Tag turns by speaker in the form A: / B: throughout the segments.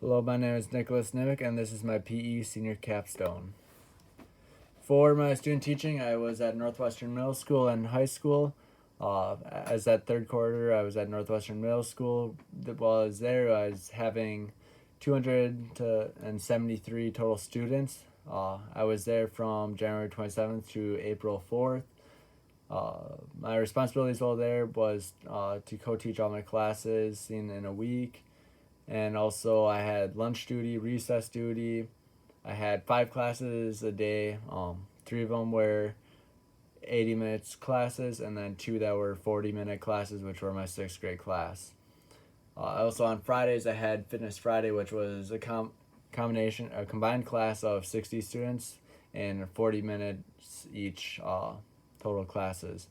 A: Hello, my name is Nicholas Nimick, and this is my PE Senior Capstone. For my student teaching, I was at Northwestern Middle School and high school. As that third quarter, I was at Northwestern Middle School. While I was there, I was having 273 total students. I was there from January 27th to April 4th. My responsibilities while there was to co-teach all my classes in a week, and also I had lunch duty, recess duty. I had 5 classes a day. Three of them were 80 minutes classes, and then two that were 40-minute classes, which were my sixth grade class. Also on Fridays, I had Fitness Friday, which was a combined class of 60 students and 40 minutes each total classes.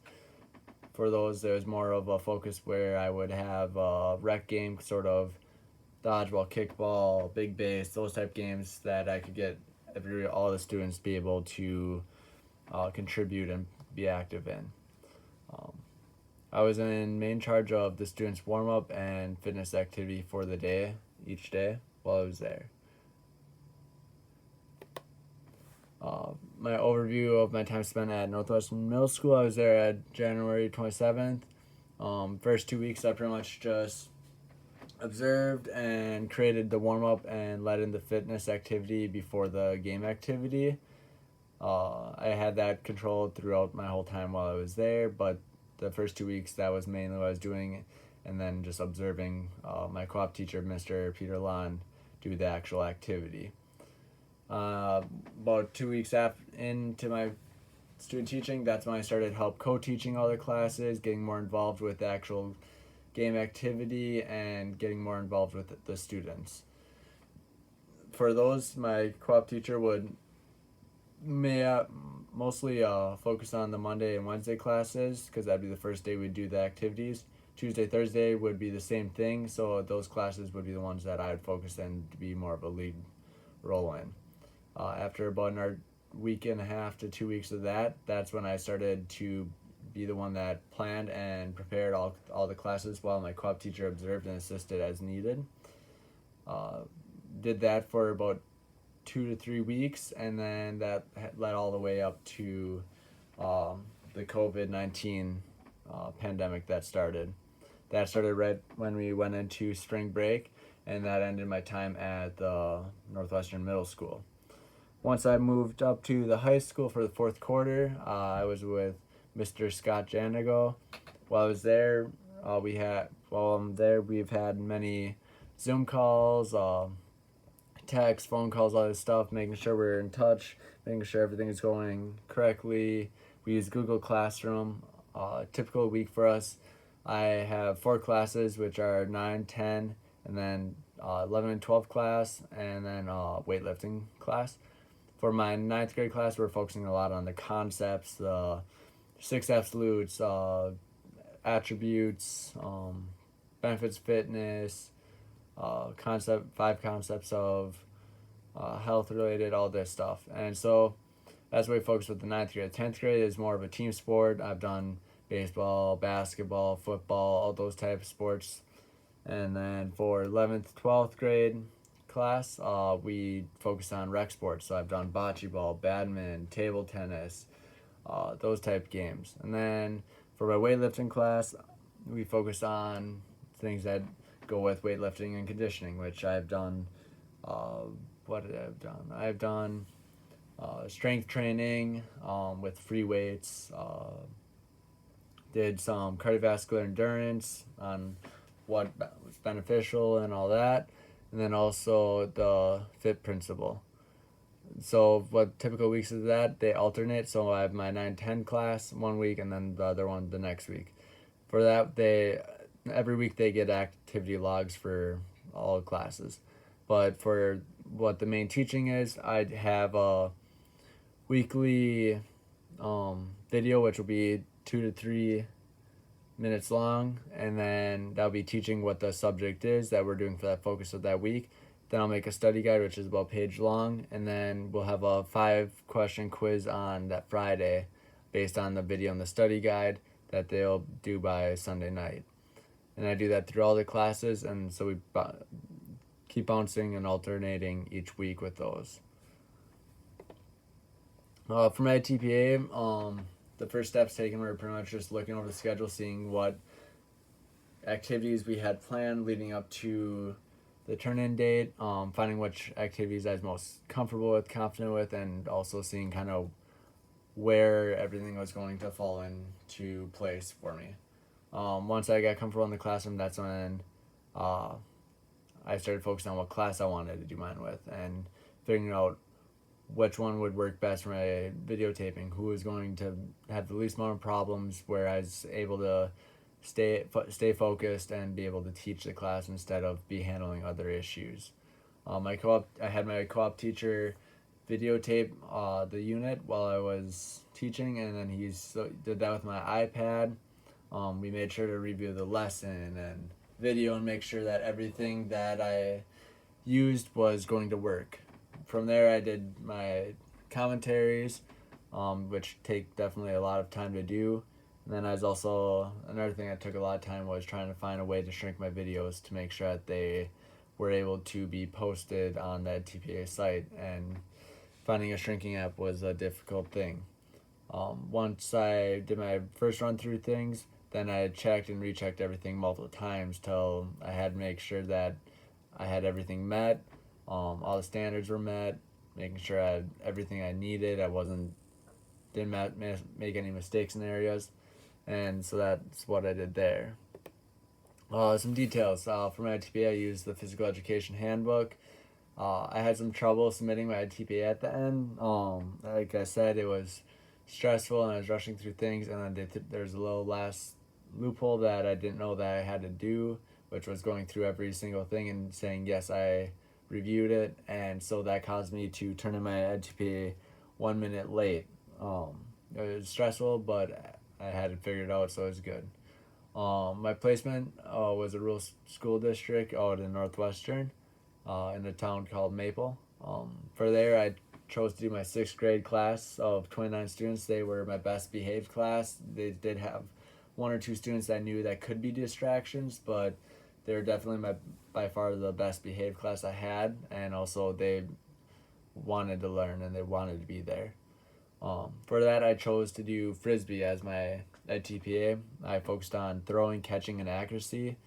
A: For those, there was more of a focus where I would have a rec game, sort of dodgeball, kickball, big base, those type games that I could get all the students be able to contribute and be active in. Um, I was in main charge of the students' warm up and fitness activity for the day, each day while I was there. My overview of my time spent at Northwestern Middle School, I was there at January 27th. First 2 weeks, I pretty much just observed and created the warm up and led in the fitness activity before the game activity. I had that controlled throughout my whole time while I was there, but the first 2 weeks that was mainly what I was doing, and then just observing my co-op teacher, Mr. Peter Lon, do the actual activity. About 2 weeks into my student teaching, that's when I started help co-teaching other classes, getting more involved with the actual game activity and getting more involved with the students. For those, my co-op teacher would mostly focus on the Monday and Wednesday classes, because that'd be the first day we'd do the activities. Tuesday, Thursday would be the same thing, so those classes would be the ones that I would focus in to be more of a lead role in. After about another week and a half to 2 weeks of that, that's when I started to be the one that planned and prepared all the classes while my co-op teacher observed and assisted as needed. Did that for about 2 to 3 weeks, and then that led all the way up to the COVID-19 pandemic that started. That started right when we went into spring break, and that ended my time at the Northwestern Middle School. Once I moved up to the high school for the fourth quarter, I was with Mr. Scott Janigo. While I was there, while I'm there, we've had many Zoom calls, text, phone calls, all this stuff, making sure we're in touch, making sure everything is going correctly. We use Google Classroom. Typical week for us, I have 4 classes, which are 9, 10, and then 11 and 12 class, and then weightlifting class. For my ninth grade class, we're focusing a lot on the concepts, the 6 absolutes, attributes, benefits, fitness, 5 concepts of health related, all this stuff. And so that's what we focus with the ninth grade. 10th grade is more of a team sport. I've done baseball, basketball, football, all those type of sports. And then for 11th, 12th grade class, we focus on rec sports. So I've done bocce ball, badminton, table tennis, those type games. And then for my weightlifting class, we focus on things that go with weightlifting and conditioning, which I've done. What did I have done? I've done strength training with free weights. Did some cardiovascular endurance on what was beneficial and all that, and then also the FIT principle. So what typical weeks is that? They alternate. So I have my 9-10 class one week, and then the other one the next week. For that, every week they get activity logs for all classes. But for what the main teaching is, I'd have a weekly video, which will be 2 to 3 minutes long, and then that'll be teaching what the subject is that we're doing for that focus of that week. Then I'll make a study guide, which is about a page long, and then we'll have a 5-question quiz on that Friday based on the video and the study guide that they'll do by Sunday night. And I do that through all the classes, and so we keep bouncing and alternating each week with those. For my TPA, the first steps taken were pretty much just looking over the schedule, seeing what activities we had planned leading up to the turn-in date, finding which activities I was most comfortable with, confident with, and also seeing kind of where everything was going to fall into place for me. Once I got comfortable in the classroom, that's when I started focusing on what class I wanted to do mine with and figuring out which one would work best for my videotaping, who was going to have the least amount of problems, where I was able to stay focused and be able to teach the class instead of be handling other issues. I had my co-op teacher videotape the unit while I was teaching, and then did that with my iPad. We made sure to review the lesson and video and make sure that everything that I used was going to work. From there, I did my commentaries, which take definitely a lot of time to do. And then another thing that took a lot of time was trying to find a way to shrink my videos to make sure that they were able to be posted on that TPA site. And finding a shrinking app was a difficult thing. Once I did my first run through things, then I checked and rechecked everything multiple times till I had to make sure that I had everything met. All the standards were met, making sure I had everything I needed. Didn't make any mistakes in areas, and so that's what I did there. Some details. For my TPA, I used the physical education handbook. I had some trouble submitting my TPA at the end. Like I said, it was stressful and I was rushing through things, and then there's a little last loophole that I didn't know that I had to do, which was going through every single thing and saying, yes, I reviewed it, and so that caused me to turn in my TPA 1 minute late. It was stressful, but I had it figured out, so it was good. My placement was a rural school district out in Northwestern, in a town called Maple. For there, I chose to do my 6th grade class of 29 students. They were my best behaved class. They did have 1 or 2 students I knew that could be distractions, but they were definitely by far the best behaved class I had, and also they wanted to learn and they wanted to be there. For that, I chose to do Frisbee as my TPA. I focused on throwing, catching, and accuracy.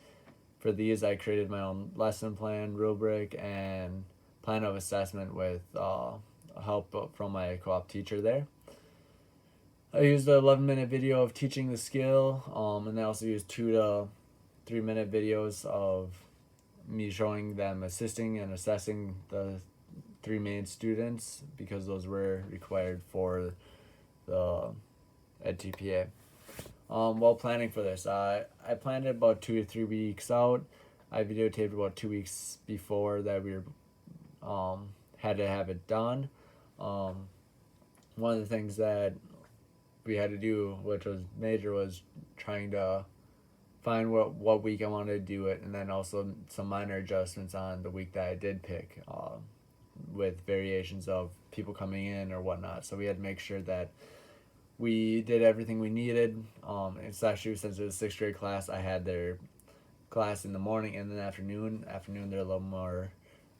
A: For these, I created my own lesson plan, rubric, and plan of assessment with help from my co-op teacher there. I used an 11-minute video of teaching the skill, and I also used 2 to 3 minute videos of me showing them assisting and assessing the 3 main students, because those were required for the TPA. While planning for this, I planned it about 2 to 3 weeks out. I videotaped about 2 weeks before that we had to have it done. One of the things that we had to do, which was major, was trying to find what week I wanted to do it, and then also some minor adjustments on the week that I did pick, with variations of people coming in or whatnot. So we had to make sure that we did everything we needed. Especially since it was a 6th grade class, I had their class in the morning and the afternoon. Afternoon, they're a little more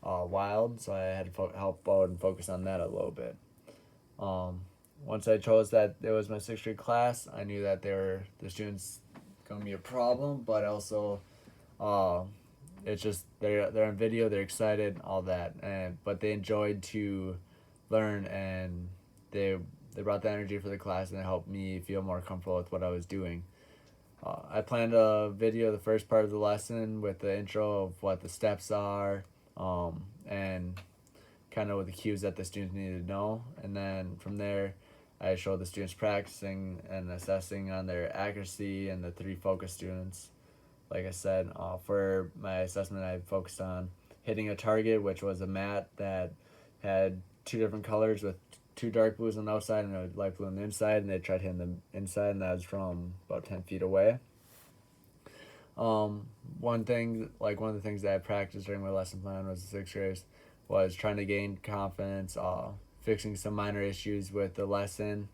A: wild, so I had to help out and focus on that a little bit. Once I chose that it was my 6th grade class, I knew that the students going to be a problem, but also it's just they're on video, they're excited, all that, but they enjoyed to learn, and they brought the energy for the class, and it helped me feel more comfortable with what I was doing. I planned a video the first part of the lesson with the intro of what the steps are, and kind of with the cues that the students needed to know, and then from there I showed the students practicing and assessing on their accuracy, and the 3 focus students. Like I said, for my assessment, I focused on hitting a target, which was a mat that had 2 different colors with 2 dark blues on the outside and a light blue on the inside, and they tried hitting the inside, and that was from about 10 feet away. One of the things that I practiced during my lesson plan was the 6th grade was trying to gain confidence, fixing some minor issues with the lesson,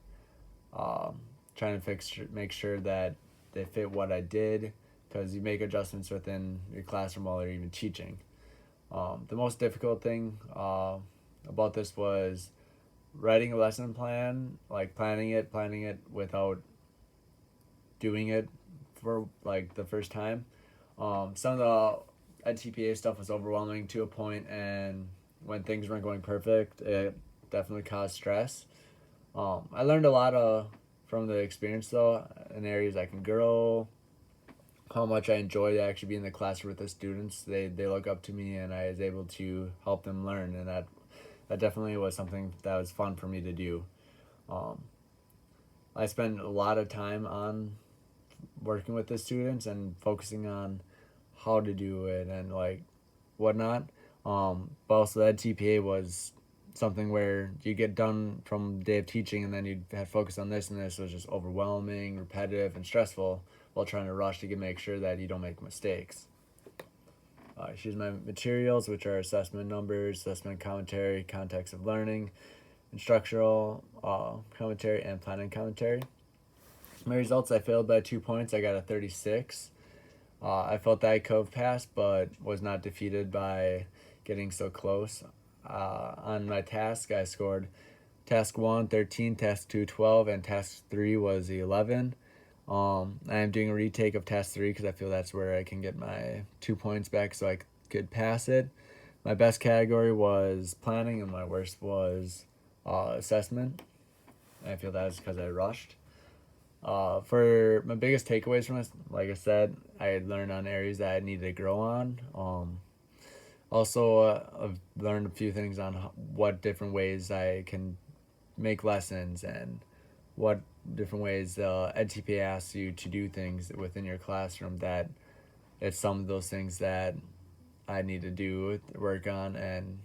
A: trying to make sure that they fit what I did, because you make adjustments within your classroom while you're even teaching. The most difficult thing about this was writing a lesson plan, like planning it without doing it for like the first time. Some of the NTPA stuff was overwhelming to a point, and when things weren't going perfect, it definitely caused stress. I learned a lot from the experience though, in areas I can grow, how much I enjoy to actually be in the classroom with the students. They look up to me, and I was able to help them learn, and that definitely was something that was fun for me to do. Um, I spent a lot of time on working with the students and focusing on how to do it and like whatnot. But also the TPA was something where you get done from the day of teaching, and then you had focus on this, and this was just overwhelming, repetitive, and stressful while trying to rush to make sure that you don't make mistakes. Here's my materials, which are assessment numbers, assessment commentary, context of learning, instructional commentary, and planning commentary. My results, I failed by 2 points. I got a 36. I felt that I could have passed, but was not defeated by getting so close. On my task, I scored task 1, 13, task 2, 12, and task 3 was 11. I am doing a retake of task 3 because I feel that's where I can get my 2 points back so I could pass it. My best category was planning, and my worst was assessment. I feel that is because I rushed. For my biggest takeaways from this, like I said, I had learned on areas that I needed to grow on. I've learned a few things on what different ways I can make lessons and what different ways NTPA asks you to do things within your classroom, that it's some of those things that I need to do, work on, and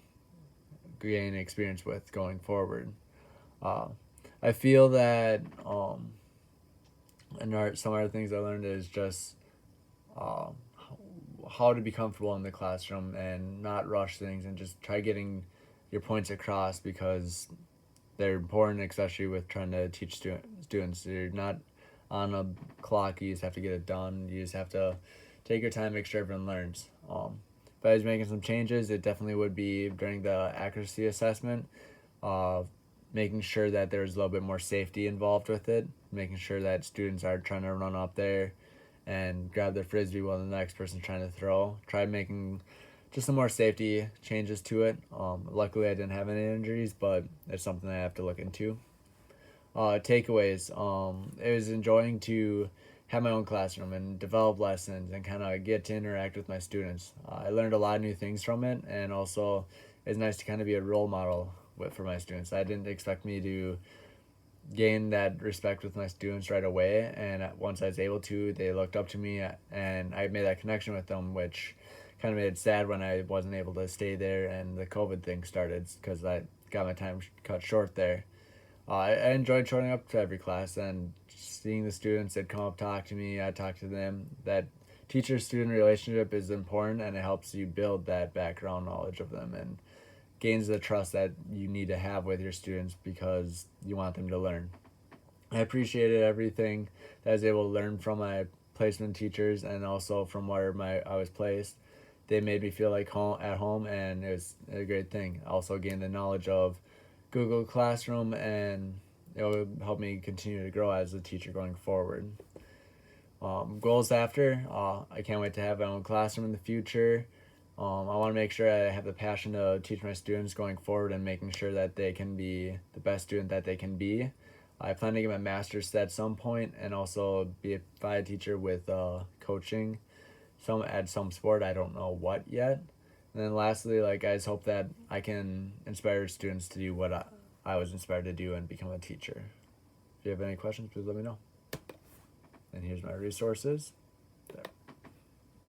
A: gain experience with going forward. Uh, I feel that some other things I learned is just uh, how to be comfortable in the classroom and not rush things and just try getting your points across, because they're important, especially with trying to teach students. You're not on a clock. You just have to get it done. You just have to take your time, make sure everyone learns. If I was making some changes, it definitely would be during the accuracy assessment, uh, making sure that there's a little bit more safety involved with it, making sure that students aren't trying to run up there and grab their frisbee while the next person's trying to throw. Try making just some more safety changes to it. Luckily, I didn't have any injuries, but it's something I have to look into. Takeaways. It was enjoying to have my own classroom and develop lessons and kind of get to interact with my students. I learned a lot of new things from it, and also it's nice to kind of be a role model for my students. I didn't expect me to gain that respect with my students right away, and once I was able to, they looked up to me, and I made that connection with them, which kind of made it sad when I wasn't able to stay there and the COVID thing started, because I got my time cut short there. I enjoyed showing up to every class and seeing the students that come up talk to me. I talk to them. That teacher-student relationship is important, and it helps you build that background knowledge of them and gains the trust that you need to have with your students because you want them to learn. I appreciated everything that I was able to learn from my placement teachers, and also from where I was placed. They made me feel like at home, and it was a great thing. I also gained the knowledge of Google Classroom, and it will help me continue to grow as a teacher going forward. Goals after, I can't wait to have my own classroom in the future. I want to make sure I have the passion to teach my students going forward and making sure that they can be the best student that they can be. I plan to get my master's at some point, and also be a teacher with coaching, at some sport. I don't know what yet. And then lastly, I just hope that I can inspire students to do what I was inspired to do and become a teacher. If you have any questions, please let me know. And here's my resources. There.